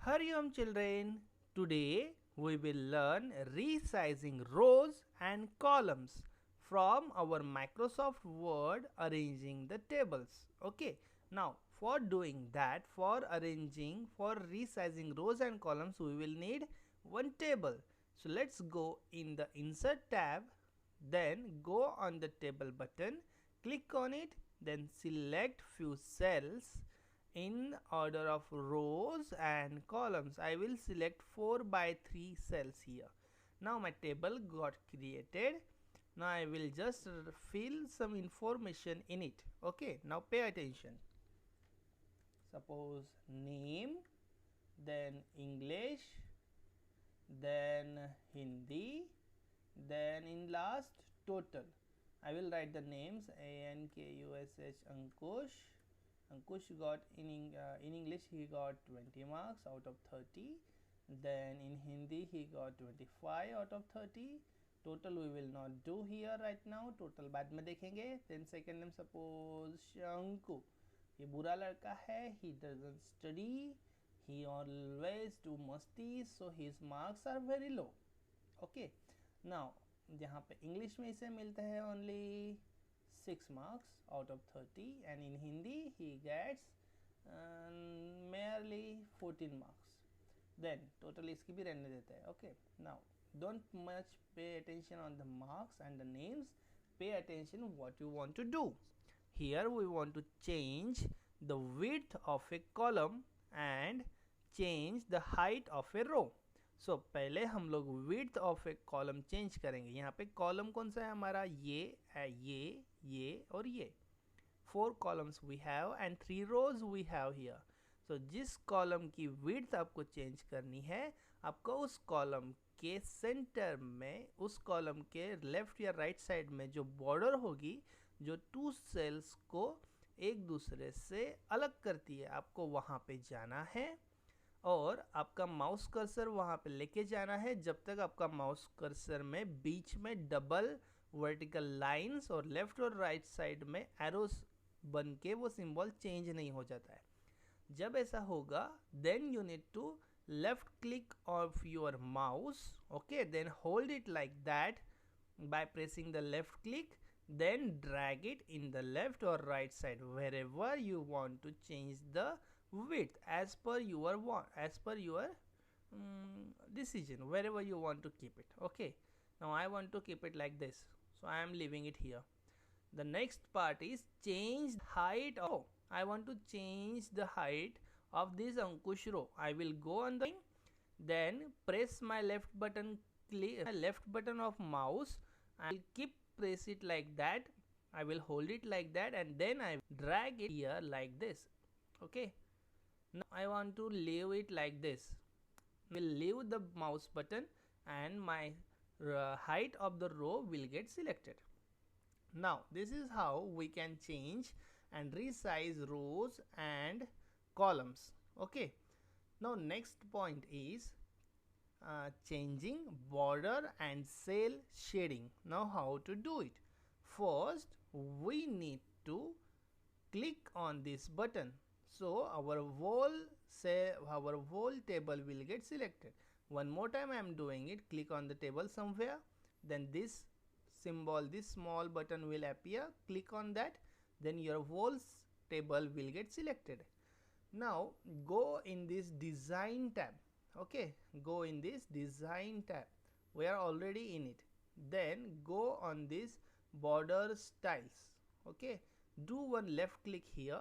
Hariom children, today we will learn resizing rows and columns from our Microsoft Word arranging the tables. Okay, now for doing that, for resizing rows and columns, we will need one table. So let's go in the insert tab, then go on the table button, click on it, then select few cells in order of rows and columns. I will select 4 by 3 cells here. Now my table got created. Now I will just fill some information in it. Okay, now pay attention. Suppose name, then English, then Hindi, then in last total. I will write the names Ankush. Ankush got in English he got 20 marks out of 30. Then in Hindi he got 25 out of 30. Total we will not do here right now. Total बाद में देखेंगे. Then second name suppose Shanku. ये बुरा लड़का है. He doesn't study. He always do masti. So his marks are very low. Okay. Now यहाँ पे English में इसे मिलता है only 6 marks out of 30 and in Hindi he gets merely 14 marks. Then total इसकी भी रहने देते हैं. Okay, now don't much pay attention on the marks and the names. Pay attention what you want to do. Here we want to change the width of a column and change the height of a row. So पहले हम लोग width of a column change करेंगे. यहाँ पे column कौन सा है हमारा? ये और ये. 4 columns we have and 3 rows we have here. So जिस column की width आपको change करनी है, आपको उस column के center में, उस column के left या right side में जो border होगी, जो 2 cells को एक दूसरे से अलग करती है, आपको वहाँ पे जाना है और आपका माउस कर्सर वहाँ पे लेके जाना है जब तक आपका माउस कर्सर में बीच में डबल वर्टिकल लाइंस और लेफ्ट और राइट साइड में एरोस बन के वो सिंबल चेंज नहीं हो जाता है. जब ऐसा होगा then you need to left click of your mouse. Okay, then hold it like that by pressing the left click, then drag it in the left or right side wherever you want to change the width as per your decision, wherever you want to keep it. Okay, now I want to keep it like this, so I am leaving it here. The next part is change height. Oh, I want to change the height of this Ankush row. I will go on the then press my left button, left button of mouse. I will keep press it like that. I will hold it like that and then I drag it here like this. Okay, now I want to leave it like this. Will leave the mouse button and my height of the row will get selected. Now this is how we can change and resize rows and columns. Okay, now next point is changing border and cell shading. Now how to do it? First we need to click on this button, so our whole table will get selected. One more time I am doing it. Click on the table somewhere, then this symbol, this small button will appear. Click on that, then your whole table will get selected. Now go in this design tab. Okay, go in this design tab. We are already in it. Then go on this border styles. Okay, do one left click here,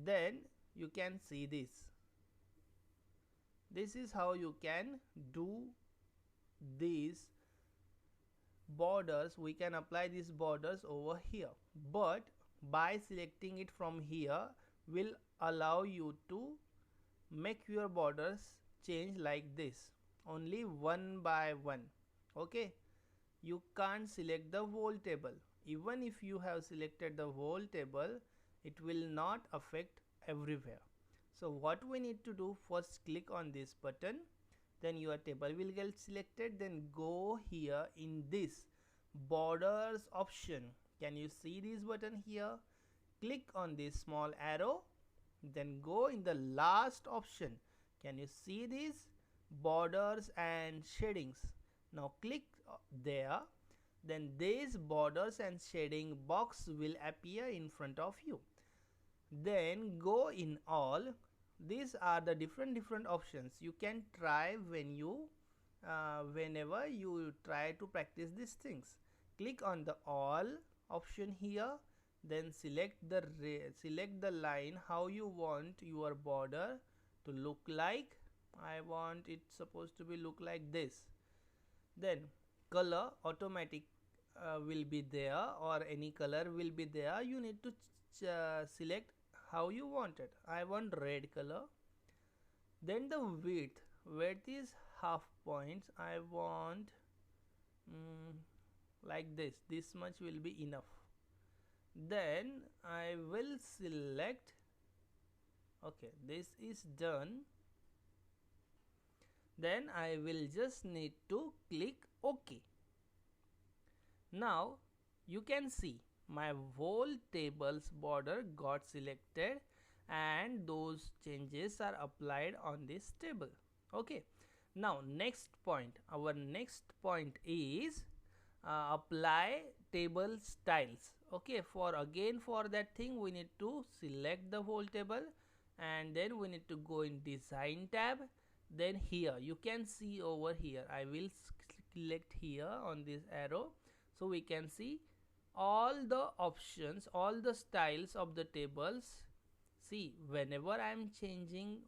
then you can see this. This is how you can do these borders. We can apply these borders over here, but by selecting it from here will allow you to make your borders change like this, only one by one. Okay, you can't select the whole table. Even if you have selected the whole table, it will not affect everywhere. So what we need to do, first click on this button, then your table will get selected. Then go here in this borders option. Can you see this button here? Click on this small arrow, then go in the last option, Can you see these borders and shadings? Now click there, then these borders and shading box will appear in front of you. Then go in all. These are the different options you can try whenever you try to practice these things. Click on the all option here, then select the line how you want your border to look like. I want it supposed to be look like this. Then color automatic will be there, or any color will be there. You need to select how you want it. I want red color. Then the width is half points. I want like this much will be enough. Then I will select, okay, this is done. Then I will just need to click OK. Now you can see my whole table's border got selected and those changes are applied on this table. Okay, now our next point is apply table styles. Okay, for that thing we need to select the whole table, and then we need to go in design tab. Then here you can see over here, I will select here on this arrow, so we can see all the options, all the styles of the tables. See, whenever I am changing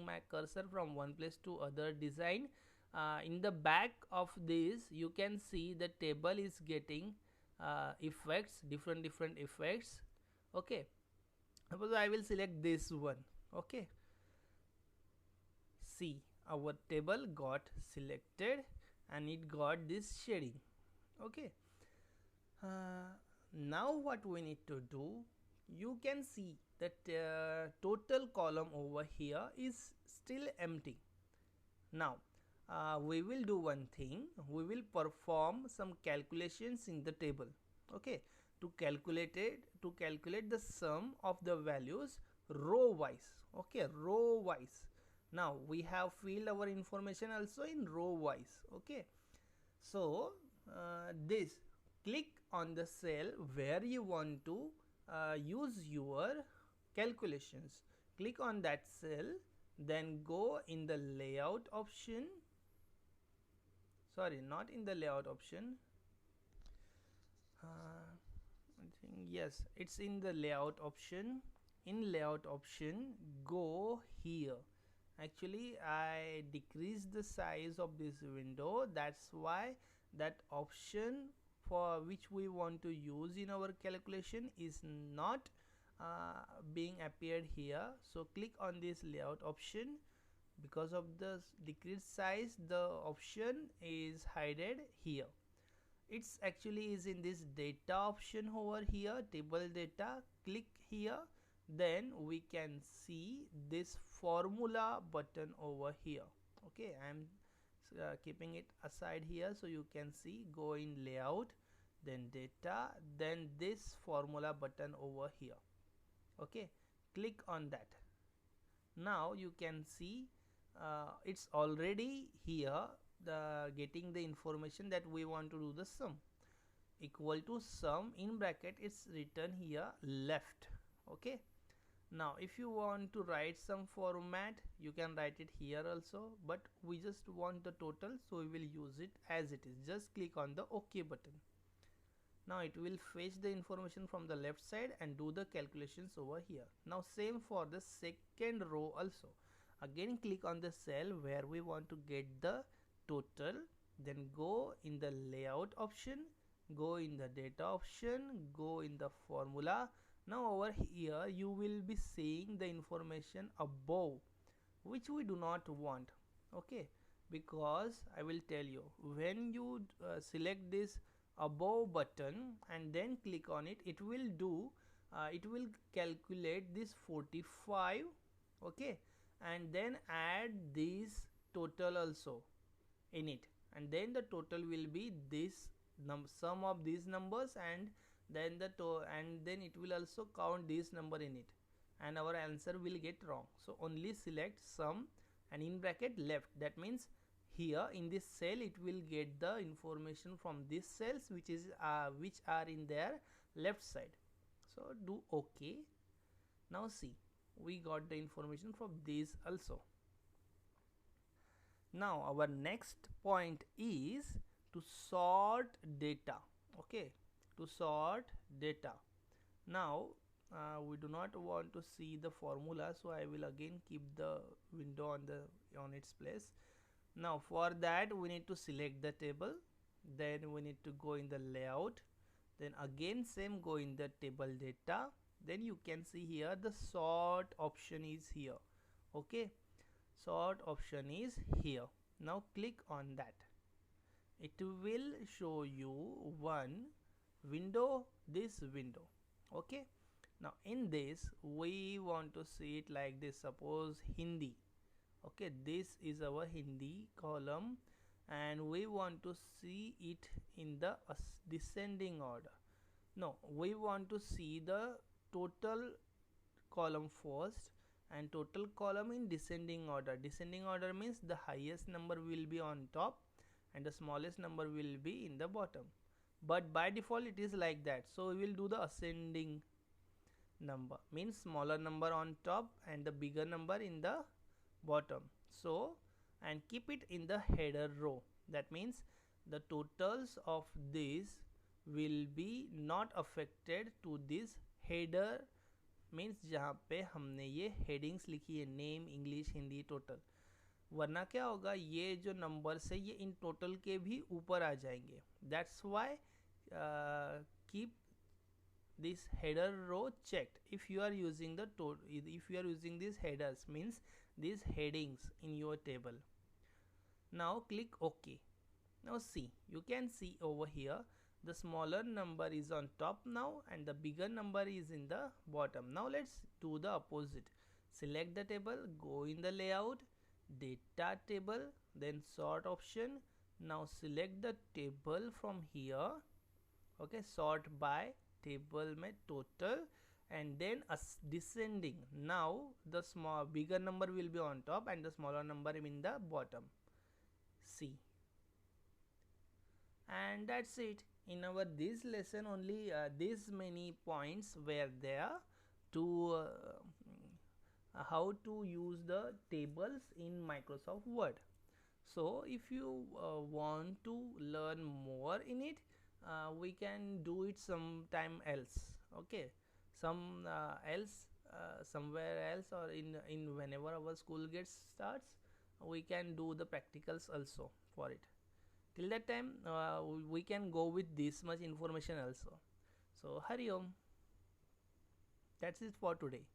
my cursor from one place to other design, in the back of this you can see the table is getting effects, different effects. Okay, suppose I will select this one. Okay, see, our table got selected and it got this shading. Okay, now what we need to do, you can see that total column over here is still empty. Now we will do one thing, we will perform some calculations in the table. Okay, to calculate the sum of the values row wise. Okay, row wise. Now we have filled our information also in row wise. Okay, so this, click on the cell where you want to use your calculations. Click on that cell, then go in the layout option. Sorry, not in the layout option. I think yes, it's in the layout option. In layout option, go here. Actually, I decreased the size of this window. That's why that option for which we want to use in our calculation is not being appeared here. So click on this layout option. Because of the decreased size, the option is hidden here. It's actually is in this data option over here, table data. Click here, then we can see this formula button over here. Okay, I am keeping it aside here so you can see. Go in layout, then data, then this formula button over here. Okay, click on that. Now you can see it's already here, getting the information that we want to do the sum. Equal to sum in bracket, it's written here left. Okay, now if you want to write some format, you can write it here also, but we just want the total, so we will use it as it is. Just click on the OK button. Now it will fetch the information from the left side and do the calculations over here. Now same for the second row also. Again click on the cell where we want to get the total, then go in the layout option, go in the data option, go in the formula. Now over here you will be seeing the information above, which we do not want. Okay, because I will tell you, when you select this above button and then click on it, it will do it will calculate this 45. Okay, and then add this total also in it, and then the total will be this sum of these numbers, and then and then it will also count this number in it, and our answer will get wrong. So only select sum and in bracket left. That means here in this cell it will get the information from these cells which are in their left side. So do OK. Now see, we got the information from these also. Now our next point is to sort data. Okay, to sort data. Now we do not want to see the formula, so I will again keep the window on its place. Now for that we need to select the table, then we need to go in the layout, then again same go in the table data, then you can see here the sort option is here. Okay, sort option is here. Now click on that. It will show you one window, this window. Okay, now in this we want to see it like this. Suppose Hindi. Okay, this is our Hindi column and we want to see it in the descending order. No, we want to see the total column first and total column in descending order. Descending order means the highest number will be on top and the smallest number will be in the bottom, but by default it is like that. So we will do the ascending number, means smaller number on top and the bigger number in the bottom. So and keep it in the header row. That means the totals of this will be not affected to this header, means जहाँ पे हमने ये headings लिखी है, name, English, Hindi, total, वरना क्या होगा, ये जो नंबर्स है ये इन टोटल के भी ऊपर आ जाएंगे. That's why keep this header row checked if you are using these headers, means these headings in your table. Now click OK. Now see, you can see over here the smaller number is on top now and the bigger number is in the bottom. Now let's do the opposite. Select the table, go in the layout, data table, then sort option. Now select the table from here. Okay, sort by table में total and then descending. Now the bigger number will be on top and the smaller number in the bottom. See, and that's it. In our this lesson only these many points were there to how to use the tables in Microsoft Word. So if you want to learn more in it, we can do it sometime else. Okay, somewhere else, or in whenever our school gets starts, we can do the practicals also for it. Till that time we can go with this much information also. So Hari Om. That's it for today.